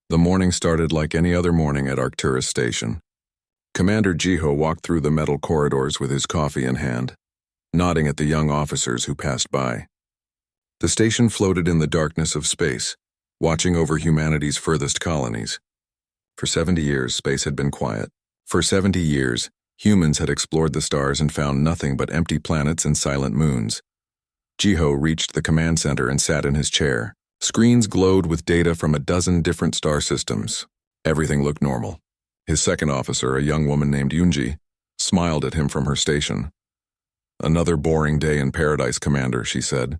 The morning started like any other morning at Arcturus Station. Commander Jiho walked through the metal corridors with his coffee in hand, nodding at the young officers who passed by. The station floated in the darkness of space, watching over humanity's furthest colonies. For 70 years, space had been quiet. For 70 years, humans had explored the stars and found nothing but empty planets and silent moons. Jiho reached the command center and sat in his chair. Screens glowed with data from a dozen different star systems. Everything looked normal. His second officer, a young woman named Yunji, smiled at him from her station. "Another boring day in paradise, Commander," she said.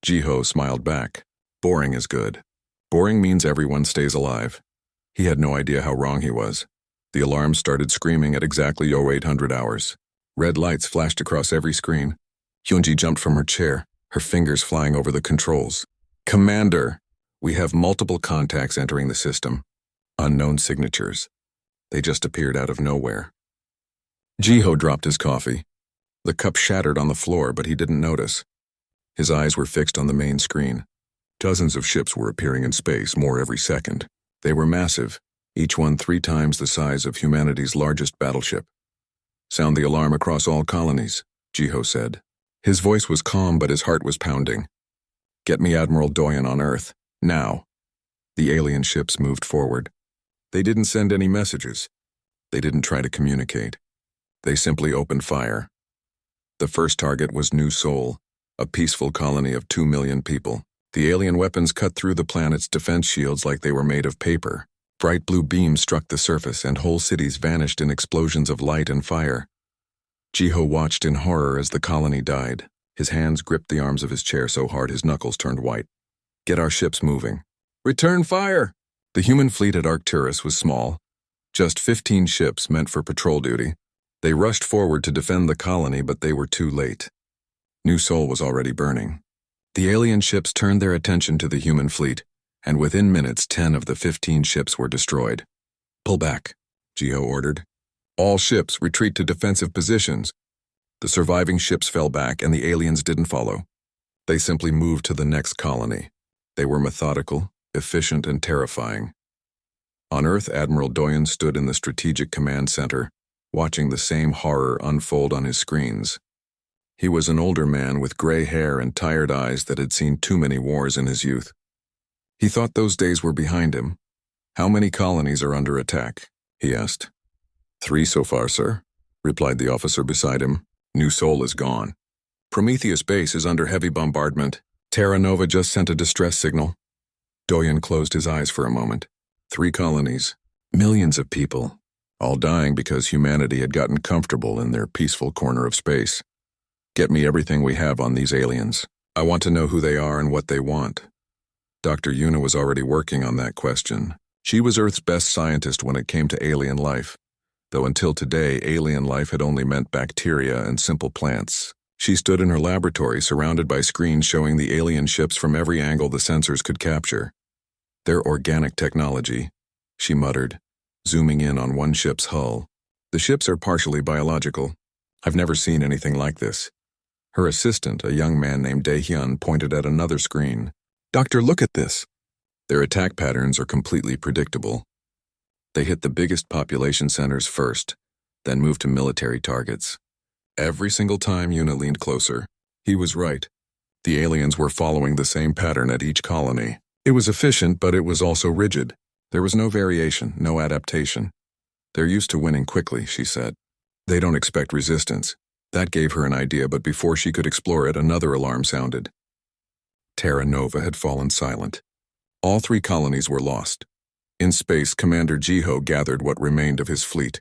Jiho smiled back. "Boring is good. Boring means everyone stays alive." He had no idea how wrong he was. The alarm started screaming at exactly 0800 hours. Red lights flashed across every screen. Yunji jumped from her chair, her fingers flying over the controls. "Commander, we have multiple contacts entering the system. Unknown signatures. They just appeared out of nowhere." Jiho dropped his coffee. The cup shattered on the floor, but he didn't notice. His eyes were fixed on the main screen. Dozens of ships were appearing in space, more every second. They were massive, each one 3 times the size of humanity's largest battleship. "Sound the alarm across all colonies," Jiho said. His voice was calm, but his heart was pounding. "Get me Admiral Doyen on Earth, now." The alien ships moved forward. They didn't send any messages. They didn't try to communicate. They simply opened fire. The first target was New Sol, a peaceful colony of 2 million people. The alien weapons cut through the planet's defense shields like they were made of paper. Bright blue beams struck the surface, and whole cities vanished in explosions of light and fire. Jiho watched in horror as the colony died. His hands gripped the arms of his chair so hard his knuckles turned white. "Get our ships moving." "Return fire!" The human fleet at Arcturus was small, just 15 ships meant for patrol duty. They rushed forward to defend the colony, but they were too late. New Sol was already burning. The alien ships turned their attention to the human fleet, and within minutes 10 of the 15 ships were destroyed. "Pull back," Jiho ordered. "All ships retreat to defensive positions." The surviving ships fell back, and the aliens didn't follow. They simply moved to the next colony. They were methodical, efficient, and terrifying. On Earth, Admiral Doyen stood in the Strategic Command Center, watching the same horror unfold on his screens. He was an older man with gray hair and tired eyes that had seen too many wars in his youth. He thought those days were behind him. "How many colonies are under attack?" he asked. "3 so far, sir," replied the officer beside him. "New Sol is gone. Prometheus Base is under heavy bombardment. Terra Nova just sent a distress signal." Doyen closed his eyes for a moment. 3 colonies, millions of people, all dying because humanity had gotten comfortable in their peaceful corner of space. "Get me everything we have on these aliens. I want to know who they are and what they want." Dr. Yuna was already working on that question. She was Earth's best scientist when it came to alien life, though until today, alien life had only meant bacteria and simple plants. She stood in her laboratory surrounded by screens showing the alien ships from every angle the sensors could capture. "Their organic technology," she muttered, zooming in on one ship's hull. "The ships are partially biological. I've never seen anything like this." Her assistant, a young man named Dae-hyun, pointed at another screen. "Doctor, look at this." Their attack patterns are completely predictable. They hit the biggest population centers first, then moved to military targets. Every single time Yuna leaned closer, he was right. The aliens were following the same pattern at each colony. It was efficient, but it was also rigid. There was no variation, no adaptation. "They're used to winning quickly," she said. "They don't expect resistance." That gave her an idea, but before she could explore it, another alarm sounded. Terra Nova had fallen silent. All 3 colonies were lost. In space, Commander Jiho gathered what remained of his fleet.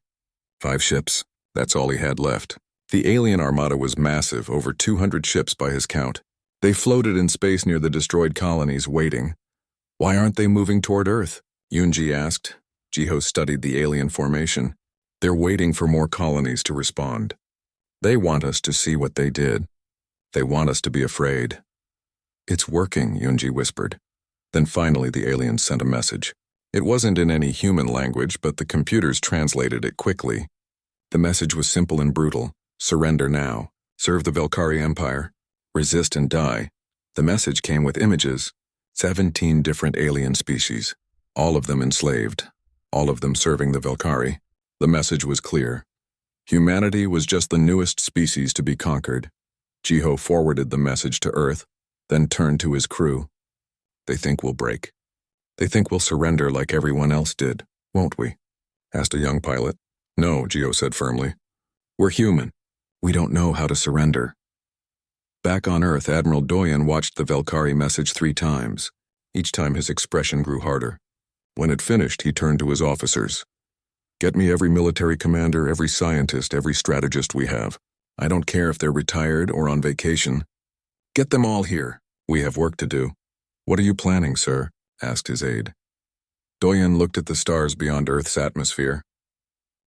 5 ships. That's all he had left. The alien armada was massive, over 200 ships by his count. They floated in space near the destroyed colonies, waiting. "Why aren't they moving toward Earth?" Yunji asked. Jiho studied the alien formation. "They're waiting for more colonies to respond. They want us to see what they did. They want us to be afraid." "It's working," Yunji whispered. Then finally the aliens sent a message. It wasn't in any human language, but the computers translated it quickly. The message was simple and brutal. "Surrender now. Serve the Velkari Empire. Resist and die." The message came with images. 17 different alien species. All of them enslaved, all of them serving the Velkari. The message was clear. Humanity was just the newest species to be conquered. Jiho forwarded the message to Earth, then turned to his crew. They think we'll break. They think we'll surrender like everyone else did, won't we? Asked a young pilot. No, Jiho said firmly. We're human. We don't know how to surrender. Back on Earth, Admiral Doyen watched the Velkari message 3 times. Each time his expression grew harder. When it finished, he turned to his officers. Get me every military commander, every scientist, every strategist we have. I don't care if they're retired or on vacation. Get them all here. We have work to do. What are you planning, sir? Asked his aide. Doyen looked at the stars beyond Earth's atmosphere.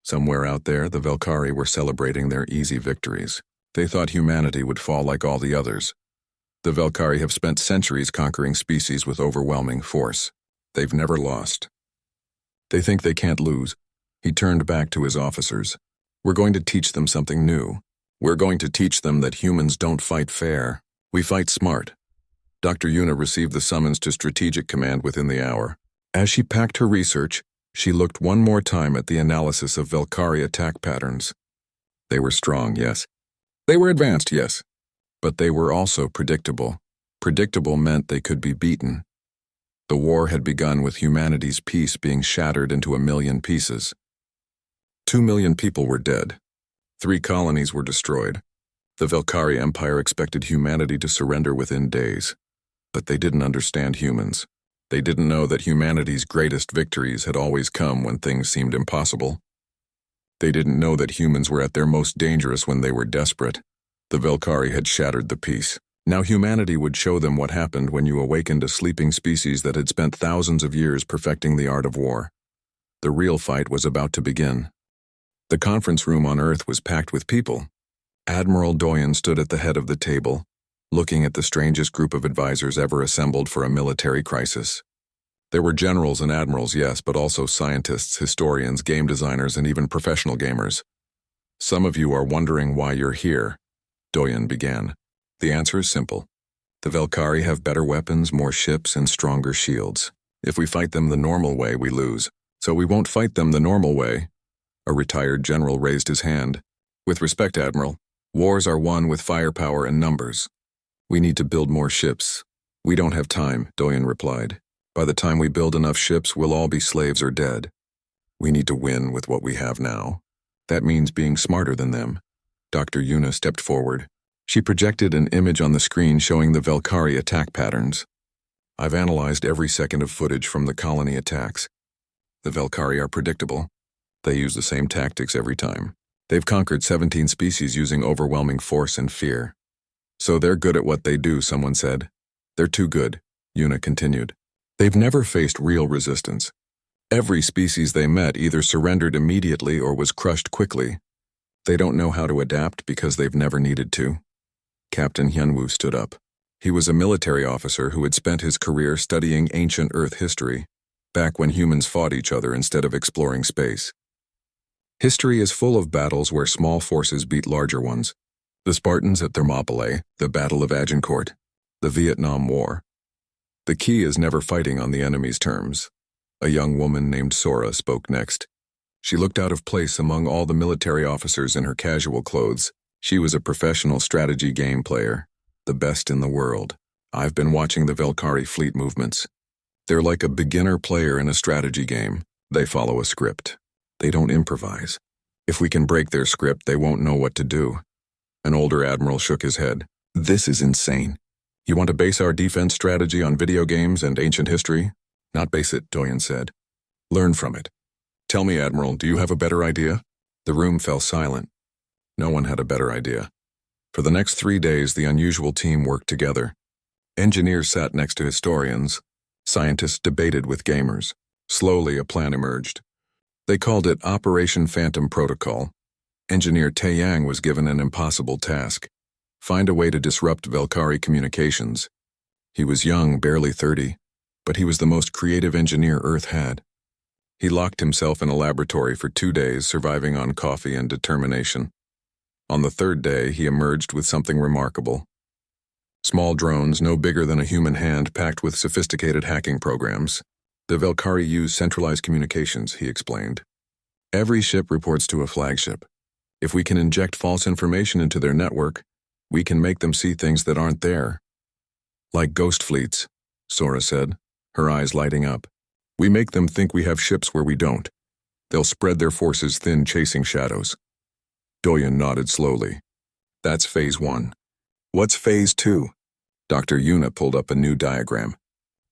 Somewhere out there, the Velkari were celebrating their easy victories. They thought humanity would fall like all the others. The Velkari have spent centuries conquering species with overwhelming force. They've never lost. They think they can't lose. He turned back to his officers. We're going to teach them something new. We're going to teach them that humans don't fight fair. We fight smart. Dr. Yuna received the summons to Strategic Command within the hour. As she packed her research, she looked one more time at the analysis of Velkari attack patterns. They were strong, yes. They were advanced, yes. But they were also predictable. Predictable meant they could be beaten. The war had begun with humanity's peace being shattered into 1 million pieces. 2 million people were dead. 3 colonies were destroyed. The Velkari Empire expected humanity to surrender within days. But they didn't understand humans. They didn't know that humanity's greatest victories had always come when things seemed impossible. They didn't know that humans were at their most dangerous when they were desperate. The Velkari had shattered the peace. Now humanity would show them what happened when you awakened a sleeping species that had spent thousands of years perfecting the art of war. The real fight was about to begin. The conference room on Earth was packed with people. Admiral Doyen stood at the head of the table, looking at the strangest group of advisors ever assembled for a military crisis. There were generals and admirals, yes, but also scientists, historians, game designers, and even professional gamers. Some of you are wondering why you're here, Doyen began. The answer is simple. The Velkari have better weapons, more ships, and stronger shields. If we fight them the normal way, we lose. So we won't fight them the normal way. A retired general raised his hand. With respect, Admiral, wars are won with firepower and numbers. We need to build more ships. We don't have time, Doyen replied. By the time we build enough ships, we'll all be slaves or dead. We need to win with what we have now. That means being smarter than them. Dr. Yuna stepped forward. She projected an image on the screen showing the Velkari attack patterns. I've analyzed every second of footage from the colony attacks. The Velkari are predictable. They use the same tactics every time. They've conquered 17 species using overwhelming force and fear. So they're good at what they do, someone said. They're too good, Yuna continued. They've never faced real resistance. Every species they met either surrendered immediately or was crushed quickly. They don't know how to adapt because they've never needed to. Captain Hyunwoo stood up. He was a military officer who had spent his career studying ancient Earth history, back when humans fought each other instead of exploring space. History is full of battles where small forces beat larger ones. The Spartans at Thermopylae, the Battle of Agincourt, the Vietnam War. The key is never fighting on the enemy's terms. A young woman named Sora spoke next. She looked out of place among all the military officers in her casual clothes. She was a professional strategy game player, the best in the world. I've been watching the Velkari fleet movements. They're like a beginner player in a strategy game. They follow a script. They don't improvise. If we can break their script, they won't know what to do. An older admiral shook his head. This is insane. You want to base our defense strategy on video games and ancient history? Not base it, Doyen said. Learn from it. Tell me, Admiral, do you have a better idea? The room fell silent. No one had a better idea. For the next 3 days, the unusual team worked together. Engineers sat next to historians. Scientists debated with gamers. Slowly, a plan emerged. They called it Operation Phantom Protocol. Engineer Taeyang was given an impossible task. Find a way to disrupt Velkari communications. He was young, barely 30, but he was the most creative engineer Earth had. He locked himself in a laboratory for 2 days, surviving on coffee and determination. On the 3rd day, he emerged with something remarkable. Small drones, no bigger than a human hand, packed with sophisticated hacking programs. The Velkari use centralized communications, he explained. Every ship reports to a flagship. If we can inject false information into their network, we can make them see things that aren't there. Like ghost fleets, Sora said, her eyes lighting up. We make them think we have ships where we don't. They'll spread their forces thin, chasing shadows. Doyen nodded slowly. That's Phase 1. What's Phase 2? Dr. Yuna pulled up a new diagram.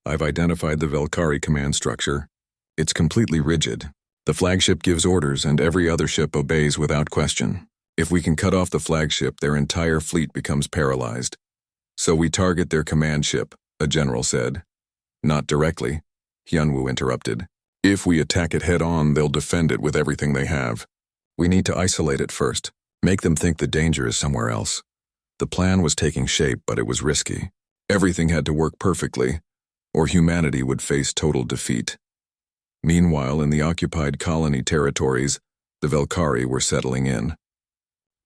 I've identified the Velkari command structure. It's completely rigid. The flagship gives orders and every other ship obeys without question. If we can cut off the flagship, their entire fleet becomes paralyzed. So we target their command ship, a general said. Not directly, Hyunwoo interrupted. If we attack it head-on, they'll defend it with everything they have. We need to isolate it first, make them think the danger is somewhere else. The plan was taking shape, but it was risky. Everything had to work perfectly, or humanity would face total defeat. Meanwhile, in the occupied colony territories, the Velkari were settling in.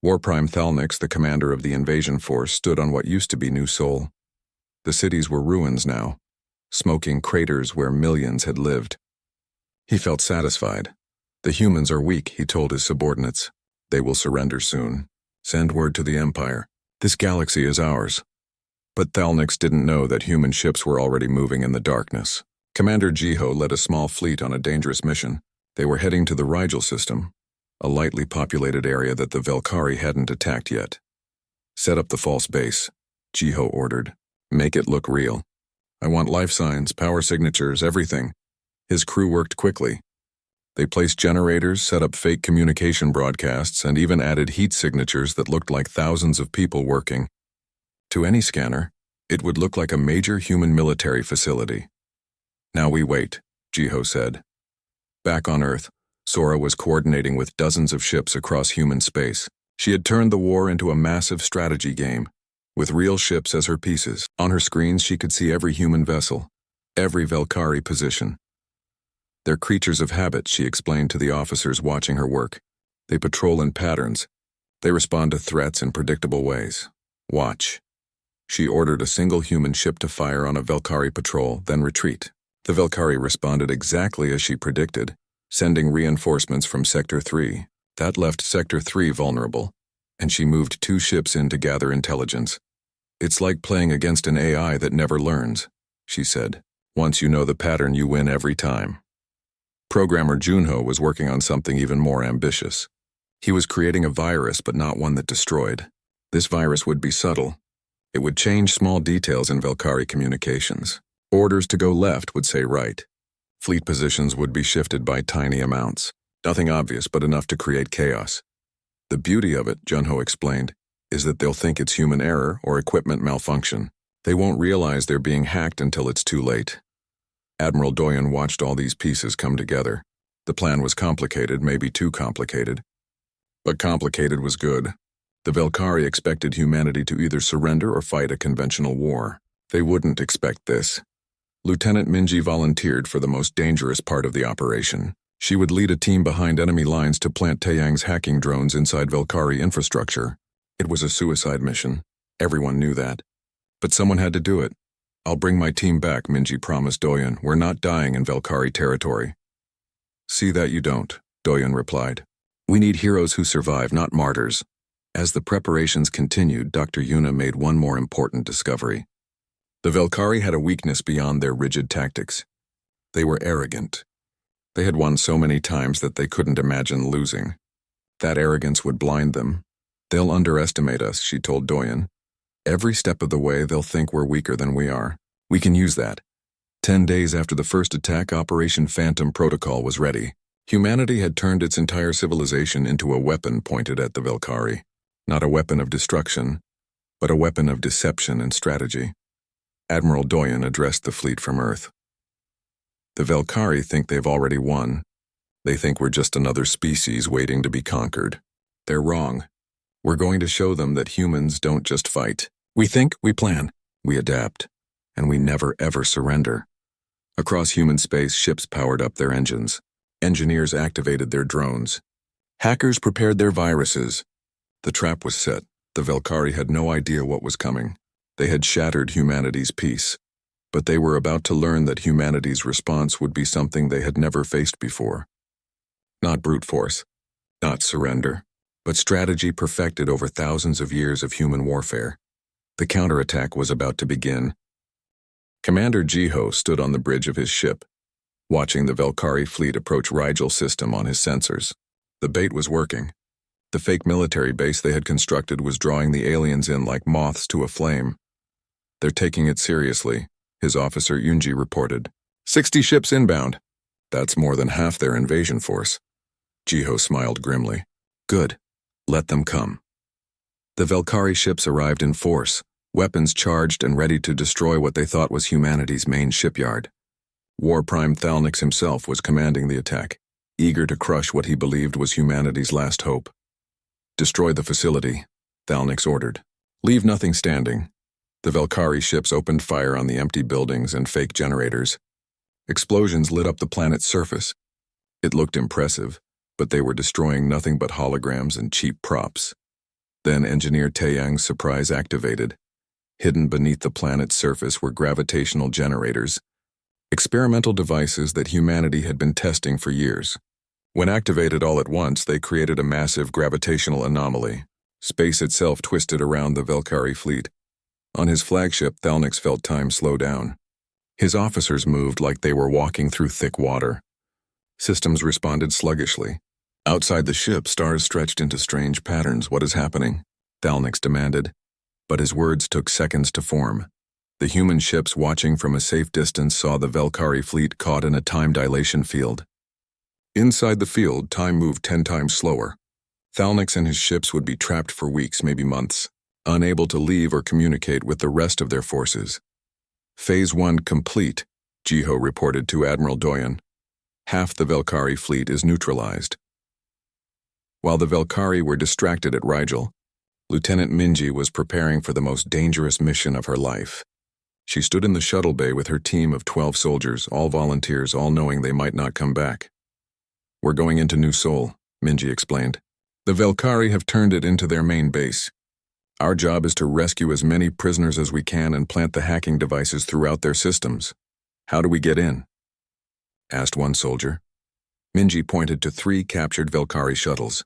War Prime Thalnix, the commander of the invasion force, stood on what used to be New Seoul. The cities were ruins now, smoking craters where millions had lived. He felt satisfied. The humans are weak, he told his subordinates. They will surrender soon. Send word to the Empire. This galaxy is ours. But Thalnix didn't know that human ships were already moving in the darkness. Commander Jiho led a small fleet on a dangerous mission. They were heading to the Rigel system, a lightly populated area that the Velkari hadn't attacked yet. Set up the false base, Jiho ordered. Make it look real. I want life signs, power signatures, everything. His crew worked quickly. They placed generators, set up fake communication broadcasts, and even added heat signatures that looked like thousands of people working. To any scanner, it would look like a major human military facility. Now we wait, Jiho said. Back on Earth, Sora was coordinating with dozens of ships across human space. She had turned the war into a massive strategy game, with real ships as her pieces. On her screens, she could see every human vessel, every Velkari position. They're creatures of habit, she explained to the officers watching her work. They patrol in patterns. They respond to threats in predictable ways. Watch. She ordered a single human ship to fire on a Velkari patrol, then retreat. The Velkari responded exactly as she predicted, sending reinforcements from Sector 3. That left Sector 3 vulnerable, and she moved 2 ships in to gather intelligence. It's like playing against an AI that never learns, she said. Once you know the pattern, you win every time. Programmer Junho was working on something even more ambitious. He was creating a virus, but not one that destroyed. This virus would be subtle. It would change small details in Velkari communications. Orders to go left would say right. Fleet positions would be shifted by tiny amounts. Nothing obvious, but enough to create chaos. The beauty of it, Junho explained, is that they'll think it's human error or equipment malfunction. They won't realize they're being hacked until it's too late. Admiral Doyen watched all these pieces come together. The plan was complicated, maybe too complicated. But complicated was good. The Velkari expected humanity to either surrender or fight a conventional war. They wouldn't expect this. Lieutenant Minji volunteered for the most dangerous part of the operation. She would lead a team behind enemy lines to plant Taeyang's hacking drones inside Velkari infrastructure. It was a suicide mission. Everyone knew that. But someone had to do it. I'll bring my team back, Minji promised Doyen. We're not dying in Velkari territory. See that you don't, Doyen replied. We need heroes who survive, not martyrs. As the preparations continued, Dr. Yuna made one more important discovery. The Velkari had a weakness beyond their rigid tactics. They were arrogant. They had won so many times that they couldn't imagine losing. That arrogance would blind them. They'll underestimate us, she told Doyen. Every step of the way, they'll think we're weaker than we are. We can use that. 10 days after the first attack, Operation Phantom Protocol was ready. Humanity had turned its entire civilization into a weapon pointed at the Velkari. Not a weapon of destruction, but a weapon of deception and strategy. Admiral Doyen addressed the fleet from Earth. The Velkari think they've already won. They think we're just another species waiting to be conquered. They're wrong. We're going to show them that humans don't just fight. We think, we plan, we adapt, and we never ever surrender. Across human space, ships powered up their engines. Engineers activated their drones. Hackers prepared their viruses. The trap was set. The Velkari had no idea what was coming. They had shattered humanity's peace. But they were about to learn that humanity's response would be something they had never faced before. Not brute force, not surrender, but strategy perfected over thousands of years of human warfare. The counterattack was about to begin. Commander Jiho stood on the bridge of his ship, watching the Velkari fleet approach Rigel system on his sensors. The bait was working. The fake military base they had constructed was drawing the aliens in like moths to a flame. "They're taking it seriously," his officer Yunji reported. 60 ships inbound. That's more than half their invasion force. Jiho smiled grimly. Good. Let them come. The Velkari ships arrived in force, weapons charged and ready to destroy what they thought was humanity's main shipyard. War Prime Thalnix himself was commanding the attack, eager to crush what he believed was humanity's last hope. Destroy the facility, Thalnix ordered. Leave nothing standing. The Velkari ships opened fire on the empty buildings and fake generators. Explosions lit up the planet's surface. It looked impressive, but they were destroying nothing but holograms and cheap props. Then Engineer Taeyang's surprise activated. Hidden beneath the planet's surface were gravitational generators, experimental devices that humanity had been testing for years. When activated all at once, they created a massive gravitational anomaly. Space itself twisted around the Velkari fleet. On his flagship, Thalnix felt time slow down. His officers moved like they were walking through thick water. Systems responded sluggishly. Outside the ship, stars stretched into strange patterns. What is happening? Thalnix demanded. But his words took seconds to form. The human ships watching from a safe distance saw the Velkari fleet caught in a time dilation field. Inside the field, time moved 10 times slower. Thalnix and his ships would be trapped for weeks, maybe months, unable to leave or communicate with the rest of their forces. Phase 1 complete, Jiho reported to Admiral Doyen. Half the Velkari fleet is neutralized. While the Velkari were distracted at Rigel, Lieutenant Minji was preparing for the most dangerous mission of her life. She stood in the shuttle bay with her team of 12 soldiers, all volunteers, all knowing they might not come back. We're going into New Seoul, Minji explained. The Velkari have turned it into their main base. Our job is to rescue as many prisoners as we can and plant the hacking devices throughout their systems. How do we get in? Asked one soldier. Minji pointed to 3 captured Velkari shuttles.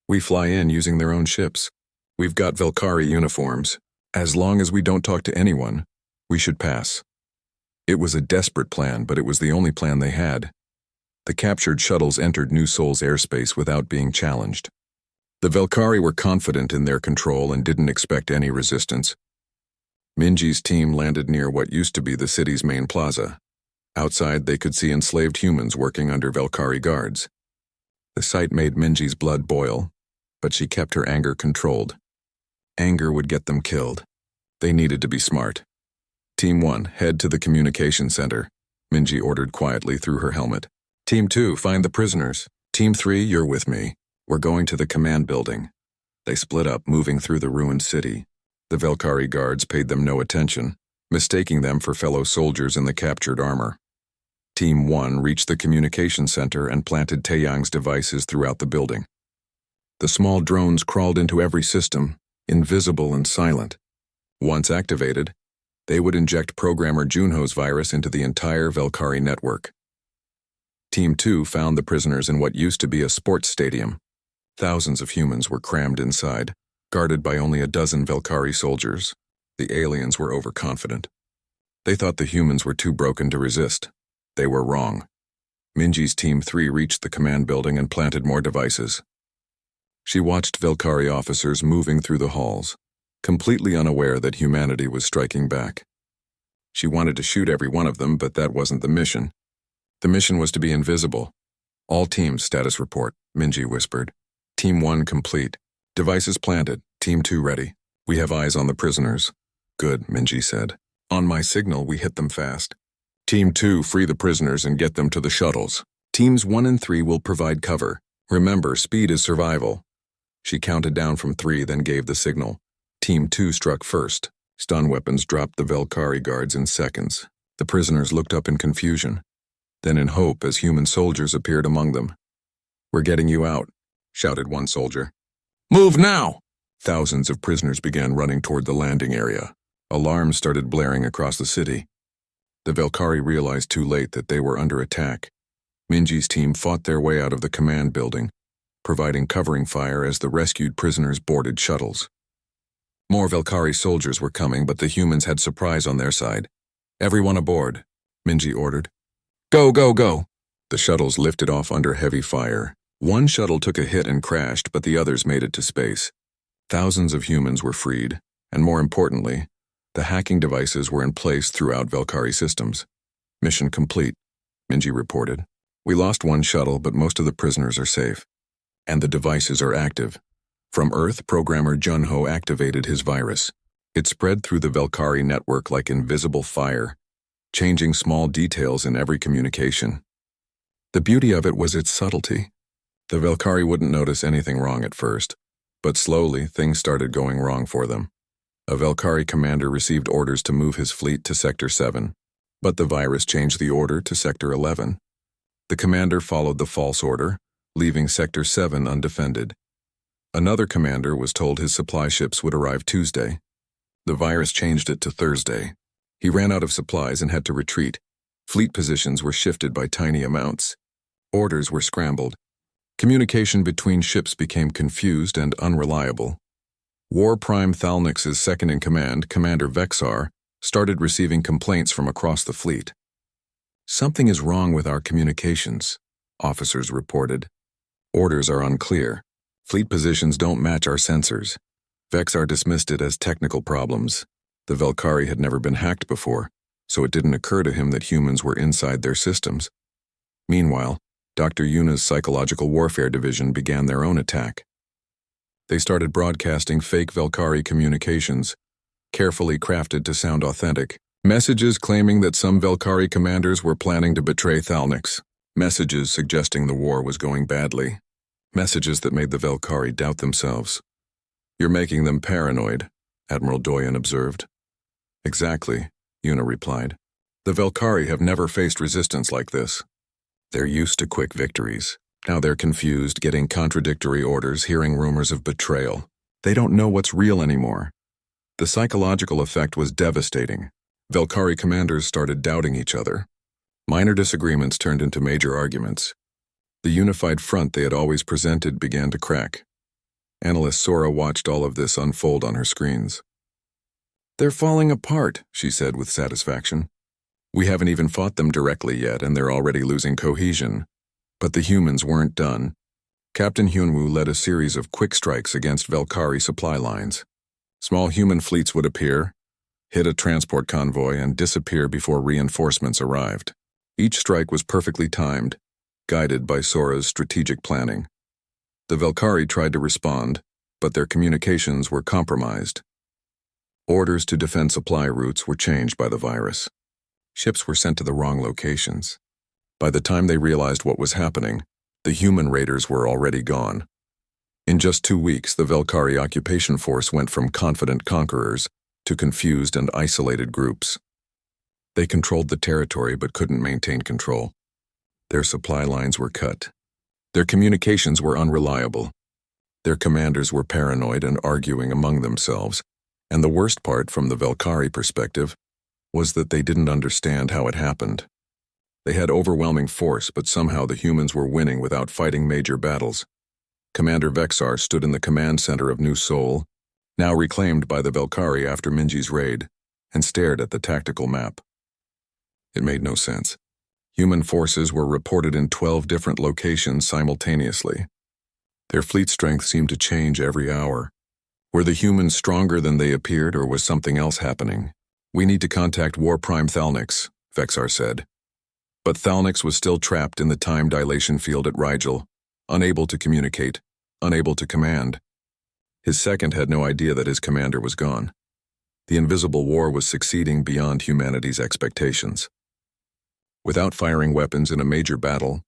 We fly in using their own ships. We've got Velkari uniforms. As long as we don't talk to anyone, we should pass. It was a desperate plan, but it was the only plan they had. The captured shuttles entered New Seoul's airspace without being challenged. The Velkari were confident in their control and didn't expect any resistance. Minji's team landed near what used to be the city's main plaza. Outside, they could see enslaved humans working under Velkari guards. The sight made Minji's blood boil, but she kept her anger controlled. Anger would get them killed. They needed to be smart. Team 1, head to the communication center, Minji ordered quietly through her helmet. Team 2, find the prisoners. Team 3, you're with me. We're going to the command building. They split up, moving through the ruined city. The Velkari guards paid them no attention, mistaking them for fellow soldiers in the captured armor. Team 1 reached the communication center and planted Taeyang's devices throughout the building. The small drones crawled into every system, invisible and silent. Once activated, they would inject programmer Junho's virus into the entire Velkari network. Team 2 found the prisoners in what used to be a sports stadium. Thousands of humans were crammed inside, guarded by only a dozen Velkari soldiers. The aliens were overconfident. They thought the humans were too broken to resist. They were wrong. Minji's Team 3 reached the command building and planted more devices. She watched Velkari officers moving through the halls, completely unaware that humanity was striking back. She wanted to shoot every one of them, but that wasn't the mission. The mission was to be invisible. All teams, status report, Minji whispered. Team 1 complete. Devices planted. Team 2 ready. We have eyes on the prisoners. Good, Minji said. On my signal, we hit them fast. Team 2, free the prisoners and get them to the shuttles. Teams 1 and 3 will provide cover. Remember, speed is survival. She counted down from 3, then gave the signal. Team 2 struck first. Stun weapons dropped the Velkari guards in seconds. The prisoners looked up in confusion, then in hope as human soldiers appeared among them. We're getting you out, shouted one soldier. Move now! Thousands of prisoners began running toward the landing area. Alarms started blaring across the city. The Velkari realized too late that they were under attack. Minji's team fought their way out of the command building, providing covering fire as the rescued prisoners boarded shuttles. More Velkari soldiers were coming, but the humans had surprise on their side. "Everyone aboard," Minji ordered. "Go, go, go!" The shuttles lifted off under heavy fire. One shuttle took a hit and crashed, but the others made it to space. Thousands of humans were freed, and more importantly, the hacking devices were in place throughout Velkari systems. "Mission complete," Minji reported. "We lost one shuttle, but most of the prisoners are safe. And the devices are active." From Earth, programmer Junho activated his virus. It spread through the Velkari network like invisible fire, changing small details in every communication. The beauty of it was its subtlety. The Velkari wouldn't notice anything wrong at first, but slowly things started going wrong for them. A Velkari commander received orders to move his fleet to Sector 7, but the virus changed the order to Sector 11. The commander followed the false order, leaving Sector 7 undefended. Another commander was told his supply ships would arrive Tuesday. The virus changed it to Thursday. He ran out of supplies and had to retreat. Fleet positions were shifted by tiny amounts. Orders were scrambled. Communication between ships became confused and unreliable. War Prime Thalnix's second-in-command, Commander Vexar, started receiving complaints from across the fleet. "Something is wrong with our communications," officers reported. "Orders are unclear. Fleet positions don't match our sensors." Vexar dismissed it as technical problems. The Velkari had never been hacked before, so it didn't occur to him that humans were inside their systems. Meanwhile, Dr. Yuna's Psychological Warfare Division began their own attack. They started broadcasting fake Velkari communications, carefully crafted to sound authentic. Messages claiming that some Velkari commanders were planning to betray Thalnix. Messages suggesting the war was going badly. Messages that made the Velkari doubt themselves. "You're making them paranoid," Admiral Doyen observed. "Exactly," Yuna replied. "The Velkari have never faced resistance like this. They're used to quick victories. Now they're confused, getting contradictory orders, hearing rumors of betrayal. They don't know what's real anymore." The psychological effect was devastating. Velkari commanders started doubting each other. Minor disagreements turned into major arguments. The unified front they had always presented began to crack. Analyst Sora watched all of this unfold on her screens. "They're falling apart," she said with satisfaction. "We haven't even fought them directly yet, and they're already losing cohesion." But the humans weren't done. Captain Hyunwoo led a series of quick strikes against Velkari supply lines. Small human fleets would appear, hit a transport convoy, and disappear before reinforcements arrived. Each strike was perfectly timed, guided by Sora's strategic planning. The Velkari tried to respond, but their communications were compromised. Orders to defend supply routes were changed by the virus. Ships were sent to the wrong locations. By the time they realized what was happening, the human raiders were already gone. In just 2 weeks, the Velkari occupation force went from confident conquerors to confused and isolated groups. They controlled the territory but couldn't maintain control. Their supply lines were cut. Their communications were unreliable. Their commanders were paranoid and arguing among themselves, and the worst part from the Velkari perspective was that they didn't understand how it happened. They had overwhelming force, but somehow the humans were winning without fighting major battles. Commander Vexar stood in the command center of New Seoul, now reclaimed by the Velkari after Minji's raid, and stared at the tactical map. It made no sense. Human forces were reported in 12 different locations simultaneously. Their fleet strength seemed to change every hour. Were the humans stronger than they appeared, or was something else happening? "We need to contact War Prime Thalnix," Vexar said. But Thalnix was still trapped in the time dilation field at Rigel, unable to communicate, unable to command. His second had no idea that his commander was gone. The invisible war was succeeding beyond humanity's expectations. Without firing weapons in a major battle,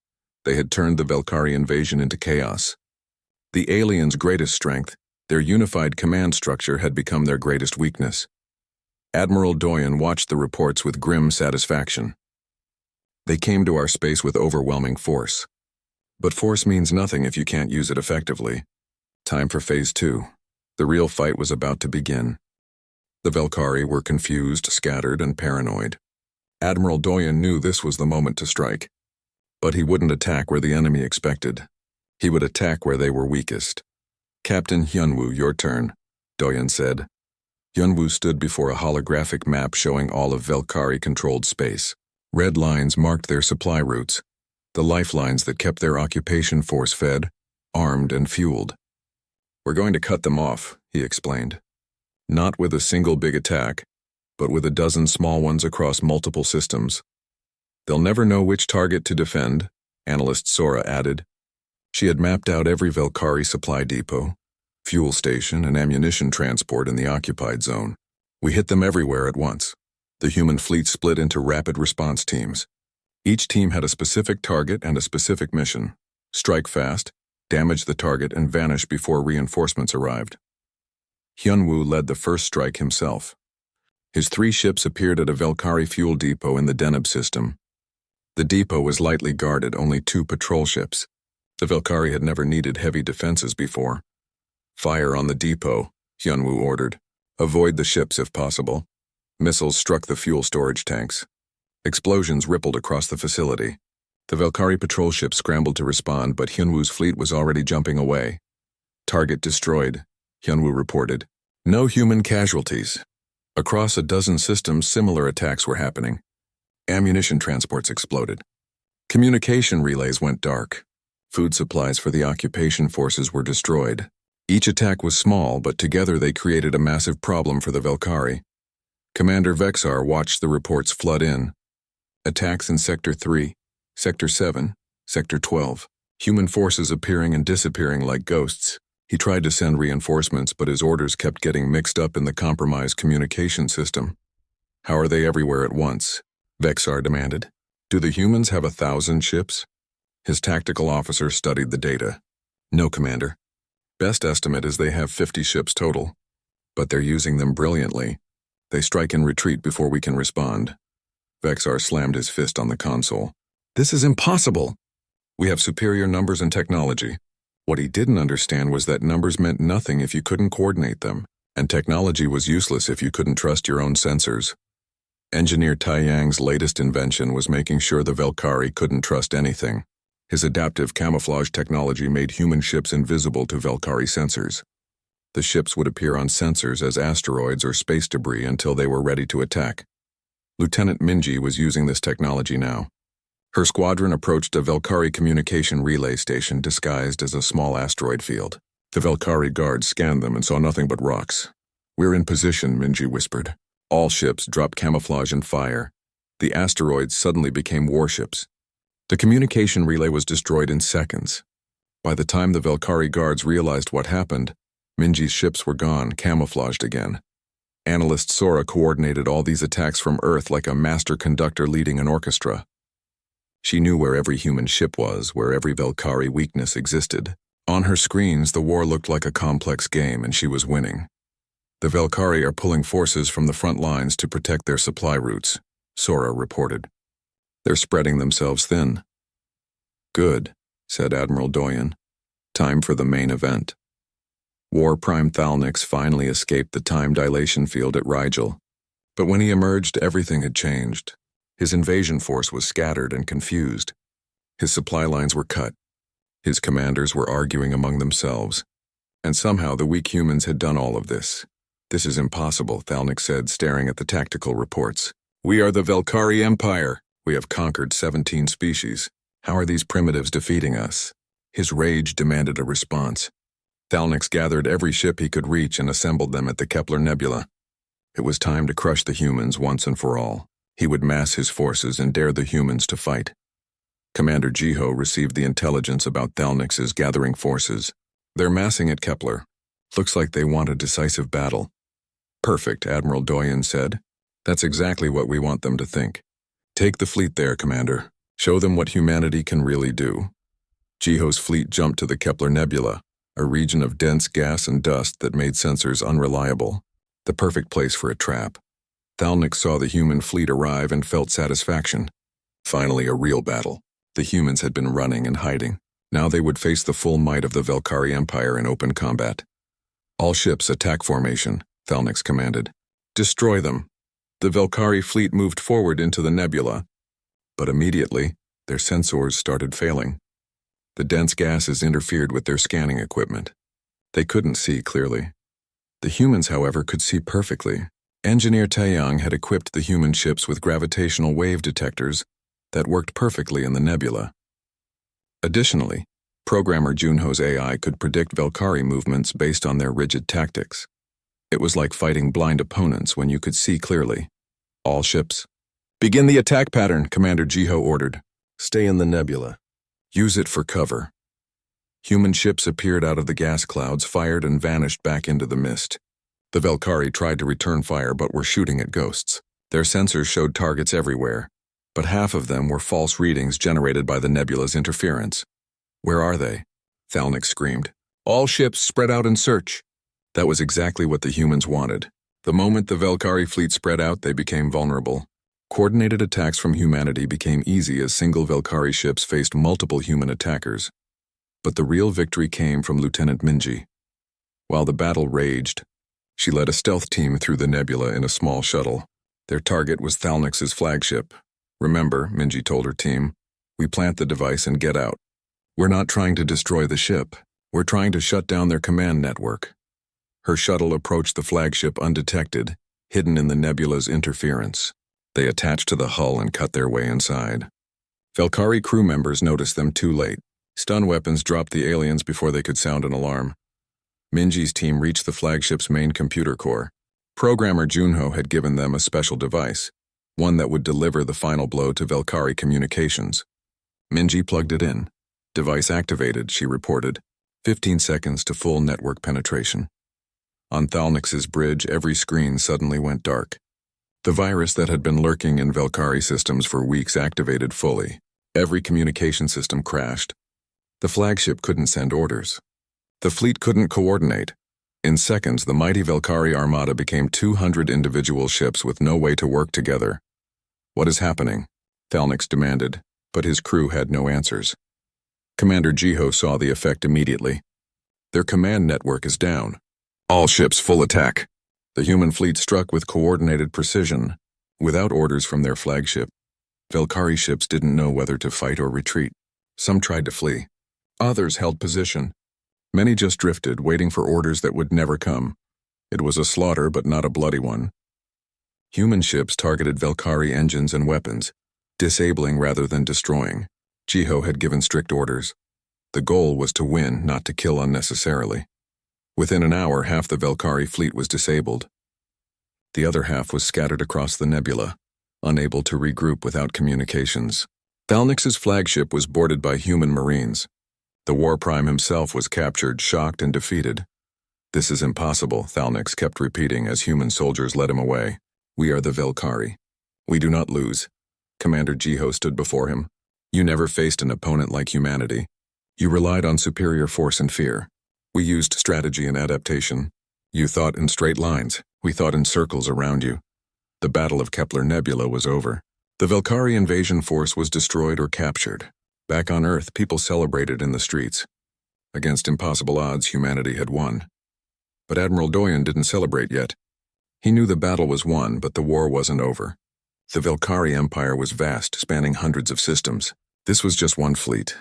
they had turned the Velkari invasion into chaos. The aliens' greatest strength, their unified command structure, had become their greatest weakness. Admiral Doyen watched the reports with grim satisfaction. "They came to our space with overwhelming force. But force means nothing if you can't use it effectively. Time for Phase 2. The real fight was about to begin." The Velkari were confused, scattered, and paranoid. Admiral Doyen knew this was the moment to strike. But he wouldn't attack where the enemy expected. He would attack where they were weakest. "Captain Hyunwoo, your turn," Doyen said. Hyunwoo stood before a holographic map showing all of Velkari-controlled space. Red lines marked their supply routes, the lifelines that kept their occupation force fed, armed, and fueled. "We're going to cut them off," he explained. "Not with a single big attack, but with a dozen small ones across multiple systems. They'll never know which target to defend," analyst Sora added. She had mapped out every Velkari supply depot, fuel station, and ammunition transport in the occupied zone. "We hit them everywhere at once." The human fleet split into rapid response teams. Each team had a specific target and a specific mission: strike fast, damage the target, and vanish before reinforcements arrived. Hyunwoo led the first strike himself. His 3 ships appeared at a Velkari fuel depot in the Deneb system. The depot was lightly guarded, only 2 patrol ships. The Velkari had never needed heavy defenses before. "Fire on the depot," Hyunwoo ordered. "Avoid the ships if possible." Missiles struck the fuel storage tanks. Explosions rippled across the facility. The Velkari patrol ship scrambled to respond, but Hyunwoo's fleet was already jumping away. "Target destroyed," Hyunwoo reported. "No human casualties." Across a dozen systems, similar attacks were happening. Ammunition transports exploded. Communication relays went dark. Food supplies for the occupation forces were destroyed. Each attack was small, but together they created a massive problem for the Velkari. Commander Vexar watched the reports flood in. Attacks in Sector 3, Sector 7, Sector 12. Human forces appearing and disappearing like ghosts. He tried to send reinforcements, but his orders kept getting mixed up in the compromised communication system. "How are they everywhere at once?" Vexar demanded. "Do the humans have 1,000 ships?" His tactical officer studied the data. "No, Commander. Best estimate is they have 50 ships total. But they're using them brilliantly. They strike and retreat before we can respond." Vexar slammed his fist on the console. "This is impossible! We have superior numbers and technology." What he didn't understand was that numbers meant nothing if you couldn't coordinate them, and technology was useless if you couldn't trust your own sensors. Engineer Tai Yang's latest invention was making sure the Velkari couldn't trust anything. His adaptive camouflage technology made human ships invisible to Velkari sensors. The ships would appear on sensors as asteroids or space debris until they were ready to attack. Lieutenant Minji was using this technology now. Her squadron approached a Velkari communication relay station disguised as a small asteroid field. The Velkari guards scanned them and saw nothing but rocks. "We're in position," Minji whispered. All ships dropped camouflage and fire. The asteroids suddenly became warships. The communication relay was destroyed in seconds. By the time the Velkari guards realized what happened, Minji's ships were gone, camouflaged again. Analyst Sora coordinated all these attacks from Earth like a master conductor leading an orchestra. She knew where every human ship was, where every Velkari weakness existed. On her screens, the war looked like a complex game, and she was winning. "The Velkari are pulling forces from the front lines to protect their supply routes," Sora reported. "They're spreading themselves thin." "Good," said Admiral Doyen. "Time for the main event." War Prime Thalnix finally escaped the time dilation field at Rigel. But when he emerged, everything had changed. His invasion force was scattered and confused. His supply lines were cut. His commanders were arguing among themselves. And somehow the weak humans had done all of this. "This is impossible," Thalnix said, staring at the tactical reports. "We are the Velkari Empire. We have conquered 17 species. How are these primitives defeating us?" His rage demanded a response. Thalnix gathered every ship he could reach and assembled them at the Kepler Nebula. It was time to crush the humans once and for all. He would mass his forces and dare the humans to fight. Commander Jiho received the intelligence about Thalnix's gathering forces. "They're massing at Kepler. Looks like they want a decisive battle." "Perfect," Admiral Doyen said. "That's exactly what we want them to think. Take the fleet there, Commander. Show them what humanity can really do." Jiho's fleet jumped to the Kepler Nebula, a region of dense gas and dust that made sensors unreliable. The perfect place for a trap. Thalnix saw the human fleet arrive and felt satisfaction. Finally, a real battle. The humans had been running and hiding. Now they would face the full might of the Velkari Empire in open combat. "All ships attack formation," Thalnix commanded. "Destroy them." The Velkari fleet moved forward into the nebula, but immediately, their sensors started failing. The dense gases interfered with their scanning equipment. They couldn't see clearly. The humans, however, could see perfectly. Engineer Taeyang had equipped the human ships with gravitational wave detectors that worked perfectly in the nebula. Additionally, programmer Junho's AI could predict Velkari movements based on their rigid tactics. It was like fighting blind opponents when you could see clearly. All ships. Begin the attack pattern, Commander Jiho ordered. Stay in the nebula. Use it for cover. Human ships appeared out of the gas clouds, fired and vanished back into the mist. The Velkari tried to return fire but were shooting at ghosts. Their sensors showed targets everywhere, but half of them were false readings generated by the nebula's interference. Where are they? Thalnik screamed. All ships spread out in search. That was exactly what the humans wanted. The moment the Velkari fleet spread out, they became vulnerable. Coordinated attacks from humanity became easy as single Velkari ships faced multiple human attackers. But the real victory came from Lieutenant Minji. While the battle raged, she led a stealth team through the nebula in a small shuttle. Their target was Thalnik's flagship. Remember, Minji told her team, we plant the device and get out. We're not trying to destroy the ship. We're trying to shut down their command network. Her shuttle approached the flagship undetected, hidden in the nebula's interference. They attached to the hull and cut their way inside. Velkari crew members noticed them too late. Stun weapons dropped the aliens before they could sound an alarm. Minji's team reached the flagship's main computer core. Programmer Junho had given them a special device, one that would deliver the final blow to Velkari communications. Minji plugged it in. Device activated, she reported. 15 seconds to full network penetration. On Thalnik's bridge, every screen suddenly went dark. The virus that had been lurking in Velkari systems for weeks activated fully. Every communication system crashed. The flagship couldn't send orders. The fleet couldn't coordinate. In seconds, the mighty Velkari armada became 200 individual ships with no way to work together. What is happening? Thalnik demanded, but his crew had no answers. Commander Jiho saw the effect immediately. Their command network is down. All ships full attack. The human fleet struck with coordinated precision. Without orders from their flagship, Velkari ships didn't know whether to fight or retreat. Some tried to flee. Others held position. Many just drifted, waiting for orders that would never come. It was a slaughter, but not a bloody one. Human ships targeted Velkari engines and weapons, disabling rather than destroying. Jiho had given strict orders. The goal was to win, not to kill unnecessarily. Within an hour, half the Velkari fleet was disabled. The other half was scattered across the nebula, unable to regroup without communications. Thalnik's flagship was boarded by human marines. The War Prime himself was captured, shocked, and defeated. This is impossible, Thalnik kept repeating as human soldiers led him away. We are the Velkari. We do not lose. Commander Jiho stood before him. You never faced an opponent like humanity. You relied on superior force and fear. We used strategy and adaptation. You thought in straight lines. We thought in circles around you. The Battle of Kepler Nebula was over. The Velkari invasion force was destroyed or captured. Back on Earth, people celebrated in the streets. Against impossible odds, humanity had won. But Admiral Doyen didn't celebrate yet. He knew the battle was won, but the war wasn't over. The Velkari Empire was vast, spanning hundreds of systems. This was just one fleet.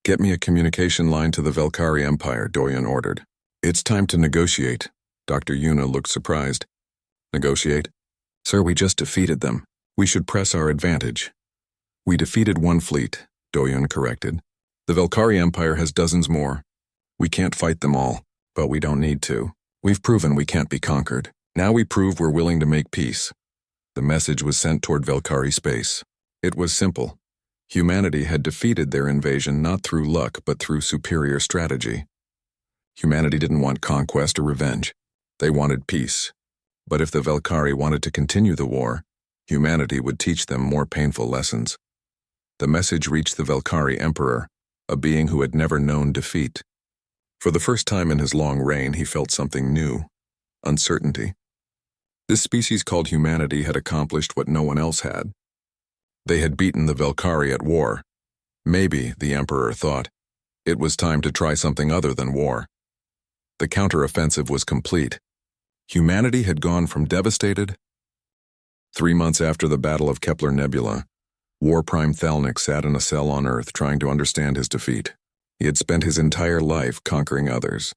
Get me a communication line to the Velkari Empire, Doyen ordered. It's time to negotiate. Dr. Yuna looked surprised. Negotiate? Sir, we just defeated them. We should press our advantage. We defeated one fleet, Doyen corrected. The Velkari Empire has dozens more. We can't fight them all, but we don't need to. We've proven we can't be conquered. Now we prove we're willing to make peace. The message was sent toward Velkari space. It was simple. Humanity had defeated their invasion not through luck but through superior strategy. Humanity didn't want conquest or revenge. They wanted peace. But if the Velkari wanted to continue the war, humanity would teach them more painful lessons. The message reached the Velkari Emperor, a being who had never known defeat. For the first time in his long reign, he felt something new: uncertainty. This species called humanity had accomplished what no one else had. They had beaten the Velkari at war. Maybe, the Emperor thought, it was time to try something other than war. The counteroffensive was complete. Humanity had gone from devastated 3 months after the Battle of Kepler Nebula, War Prime Thalnik sat in a cell on Earth trying to understand his defeat. He had spent his entire life conquering others.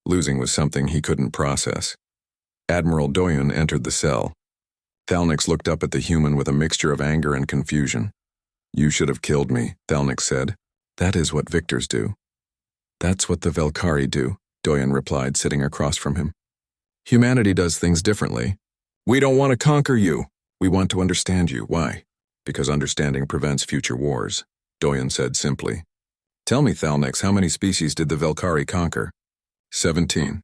Losing was something he couldn't process. Admiral Doyon entered the cell. Thalnix looked up at the human with a mixture of anger and confusion. "You should have killed me," Thalnix said. "That is what victors do." "That's what the Velkari do," Doyon replied, sitting across from him. "Humanity does things differently. We don't want to conquer you. We want to understand you. Why? Because understanding prevents future wars," Doyon said simply. "Tell me, Thalnix, how many species did the Velkari conquer?" 17.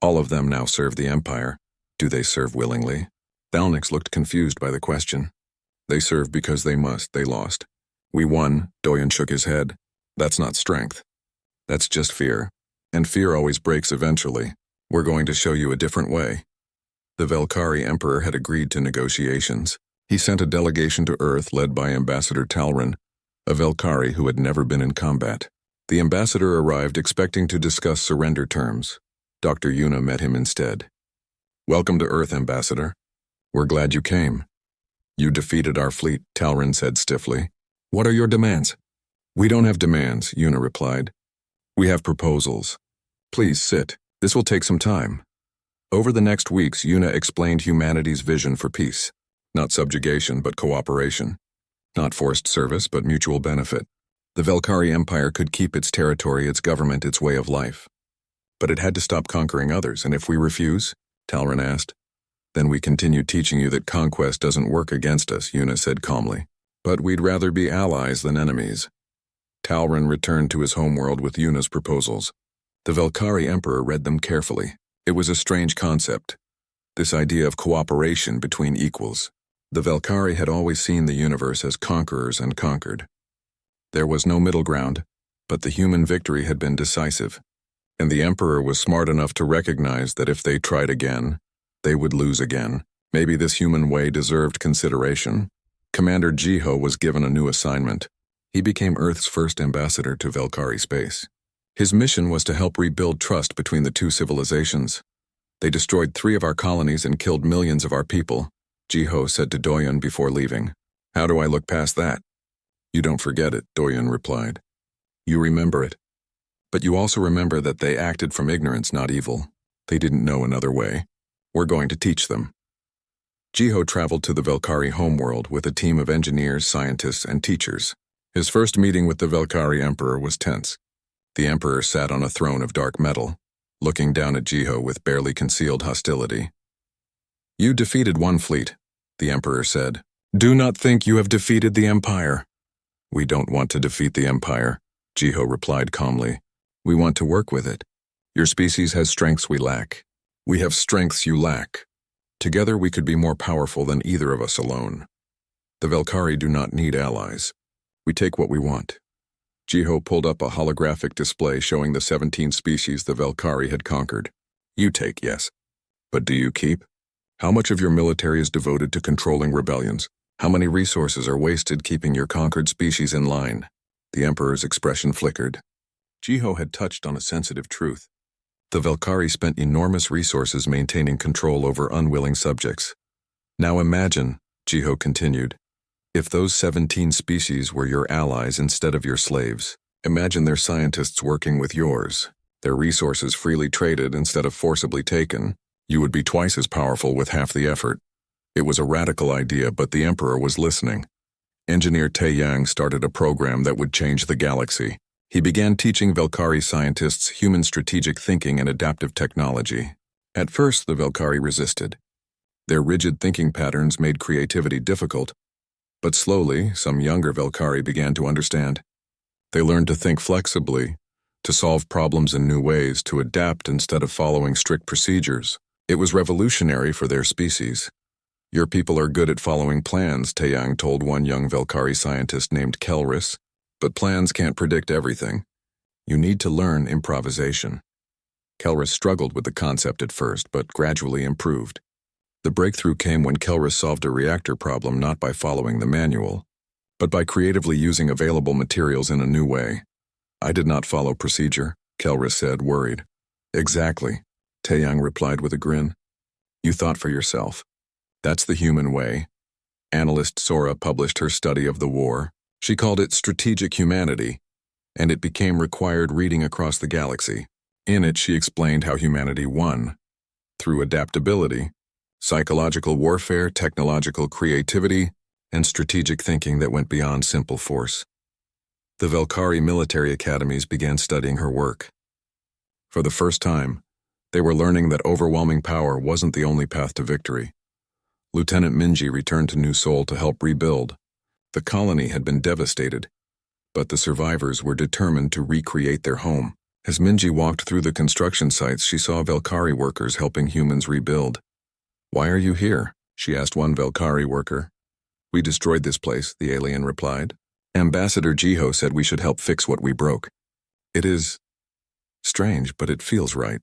All of them now serve the Empire. Do they serve willingly? Thalnix looked confused by the question. "They serve because they must. They lost." "We won," Doyon shook his head. "That's not strength. That's just fear. And fear always breaks eventually. We're going to show you a different way." The Velkari Emperor had agreed to negotiations. He sent a delegation to Earth led by Ambassador Talrin, a Velkari who had never been in combat. The ambassador arrived expecting to discuss surrender terms. Dr. Yuna met him instead. "Welcome to Earth, Ambassador. We're glad you came." "You defeated our fleet," Talrin said stiffly. "What are your demands?" "We don't have demands," Yuna replied. "We have proposals. Please sit. This will take some time." Over the next weeks, Yuna explained humanity's vision for peace. Not subjugation, but cooperation. Not forced service, but mutual benefit. The Velkari Empire could keep its territory, its government, its way of life. But it had to stop conquering others, and if we refuse, Talrin asked. "Then we continue teaching you that conquest doesn't work against us," Yuna said calmly. "But we'd rather be allies than enemies." Talrin returned to his homeworld with Yuna's proposals. The Velkari Emperor read them carefully. It was a strange concept. This idea of cooperation between equals. The Velkari had always seen the universe as conquerors and conquered. There was no middle ground, but the human victory had been decisive. And the Emperor was smart enough to recognize that if they tried again, they would lose again. Maybe this human way deserved consideration. Commander Jiho was given a new assignment. He became Earth's first ambassador to Velkari space. His mission was to help rebuild trust between the two civilizations. "They destroyed 3 of our colonies and killed millions of our people," Jiho said to Doyon before leaving. "How do I look past that?" "You don't forget it," Doyon replied. "You remember it. But you also remember that they acted from ignorance, not evil. They didn't know another way. We're going to teach them." Jiho traveled to the Velkari homeworld with a team of engineers, scientists, and teachers. His first meeting with the Velkari Emperor was tense. The Emperor sat on a throne of dark metal, looking down at Jiho with barely concealed hostility. "You defeated one fleet," the Emperor said. "Do not think you have defeated the Empire." "We don't want to defeat the Empire," Jiho replied calmly. "We want to work with it. Your species has strengths we lack. We have strengths you lack. Together we could be more powerful than either of us alone. The Velkari do not need allies. We take what we want." Jiho pulled up a holographic display showing the 17 species the Velkari had conquered. "You take, yes. But do you keep? How much of your military is devoted to controlling rebellions? How many resources are wasted keeping your conquered species in line?" The Emperor's expression flickered. Jiho had touched on a sensitive truth. The Velkari spent enormous resources maintaining control over unwilling subjects. "Now imagine," Jiho continued, "if those 17 species were your allies instead of your slaves. Imagine their scientists working with yours, their resources freely traded instead of forcibly taken. You would be twice as powerful with half the effort." It was a radical idea, but the Emperor was listening. Engineer Taeyang started a program that would change the galaxy. He began teaching Velkari scientists human strategic thinking and adaptive technology. At first, the Velkari resisted. Their rigid thinking patterns made creativity difficult. But slowly, some younger Velkari began to understand. They learned to think flexibly, to solve problems in new ways, to adapt instead of following strict procedures. It was revolutionary for their species. "Your people are good at following plans," Taeyang told one young Velkari scientist named Kelris. "But plans can't predict everything. You need to learn improvisation." Kelris struggled with the concept at first, but gradually improved. The breakthrough came when Kelris solved a reactor problem not by following the manual, but by creatively using available materials in a new way. "I did not follow procedure," Kelris said, worried. "Exactly," Taeyang replied with a grin. "You thought for yourself. That's the human way. Analyst Sora published her study of the war. She called it Strategic Humanity, and it became required reading across the galaxy. In it, she explained how humanity won through adaptability, psychological warfare, technological creativity, and strategic thinking that went beyond simple force. The Velkari military academies began studying her work. For the first time, they were learning that overwhelming power wasn't the only path to victory. Lieutenant Minji returned to New Seoul to help rebuild. The colony had been devastated, but the survivors were determined to recreate their home. As Minji walked through the construction sites, she saw Velkari workers helping humans rebuild. "Why are you here?" she asked one Velkari worker. "We destroyed this place," the alien replied. "Ambassador Jiho said we should help fix what we broke." "It is strange, but it feels right."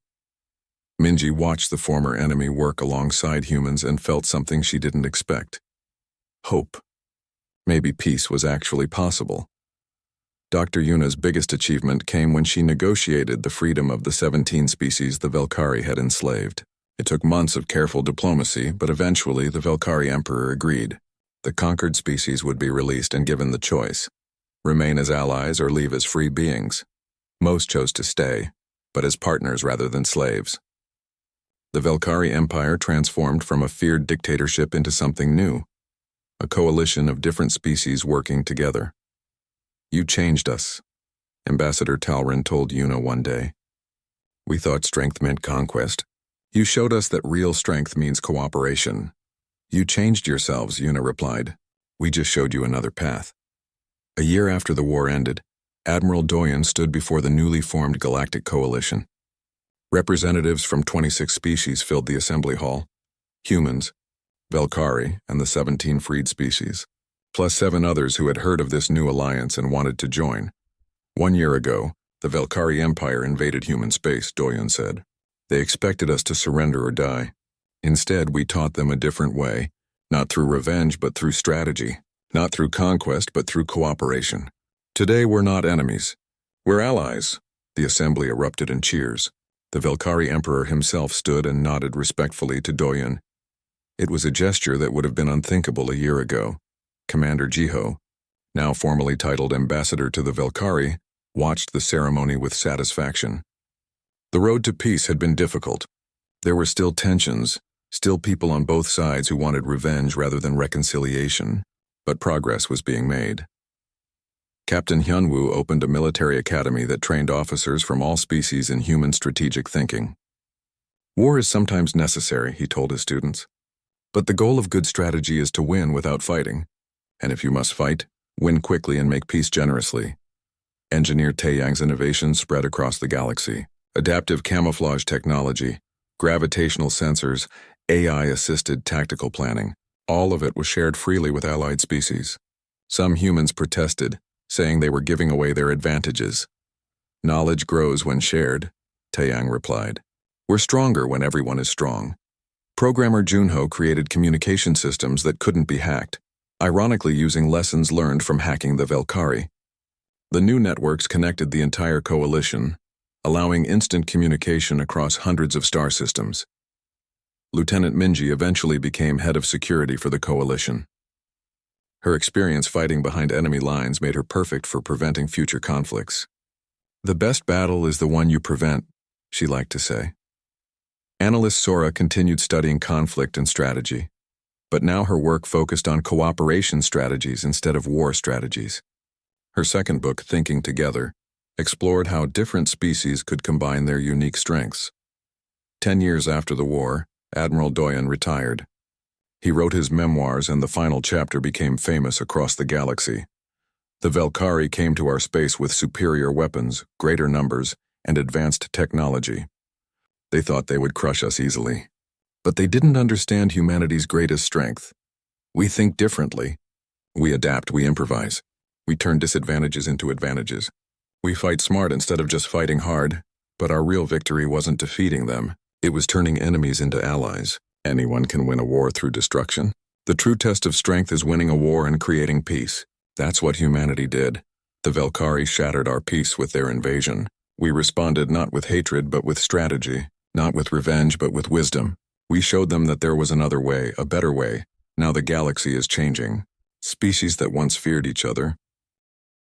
Minji watched the former enemy work alongside humans and felt something she didn't expect. Hope. Maybe peace was actually possible. Dr. Yuna's biggest achievement came when she negotiated the freedom of the 17 species the Velkari had enslaved. It took months of careful diplomacy, but eventually the Velkari Emperor agreed. The conquered species would be released and given the choice: remain as allies or leave as free beings. Most chose to stay, but as partners rather than slaves. The Velkari Empire transformed from a feared dictatorship into something new, a coalition of different species working together. "You changed us," Ambassador Talrin told Yuna one day. "We thought strength meant conquest. You showed us that real strength means cooperation." "You changed yourselves," Yuna replied. "We just showed you another path." A year after the war ended, Admiral Doyen stood before the newly formed Galactic Coalition. Representatives from 26 species filled the assembly hall: humans, Velkari, and the 17 freed species, plus 7 others who had heard of this new alliance and wanted to join. "1 year ago, the Velkari Empire invaded human space," Doyen said. "They expected us to surrender or die. Instead, we taught them a different way, not through revenge but through strategy, not through conquest but through cooperation. Today we're not enemies. We're allies." The assembly erupted in cheers. The Velkari Emperor himself stood and nodded respectfully to Doyen. It was a gesture that would have been unthinkable a year ago. Commander Jiho, now formally titled Ambassador to the Velkari, watched the ceremony with satisfaction. The road to peace had been difficult. There were still tensions, still people on both sides who wanted revenge rather than reconciliation, but progress was being made. Captain Hyunwoo opened a military academy that trained officers from all species in human strategic thinking. "War is sometimes necessary," he told his students. "But the goal of good strategy is to win without fighting. And if you must fight, win quickly and make peace generously." Engineer Taeyang's innovations spread across the galaxy. Adaptive camouflage technology, gravitational sensors, AI-assisted tactical planning. All of it was shared freely with allied species. Some humans protested, saying they were giving away their advantages. "Knowledge grows when shared," Taeyang replied. "We're stronger when everyone is strong." Programmer Junho created communication systems that couldn't be hacked, ironically using lessons learned from hacking the Velkari. The new networks connected the entire coalition, allowing instant communication across hundreds of star systems. Lieutenant Minji eventually became head of security for the coalition. Her experience fighting behind enemy lines made her perfect for preventing future conflicts. "The best battle is the one you prevent," she liked to say. Analyst Sora continued studying conflict and strategy, but now her work focused on cooperation strategies instead of war strategies. Her second book, Thinking Together, explored how different species could combine their unique strengths. 10 years after the war, Admiral Doyen retired. He wrote his memoirs and the final chapter became famous across the galaxy. "The Velkari came to our space with superior weapons, greater numbers, and advanced technology. They thought they would crush us easily. But they didn't understand humanity's greatest strength. We think differently. We adapt, we improvise. We turn disadvantages into advantages. We fight smart instead of just fighting hard, but our real victory wasn't defeating them. It was turning enemies into allies. Anyone can win a war through destruction. The true test of strength is winning a war and creating peace. That's what humanity did. The Velkari shattered our peace with their invasion. We responded not with hatred but with strategy, not with revenge but with wisdom. We showed them that there was another way, a better way, Now the galaxy is changing. Species that once feared each other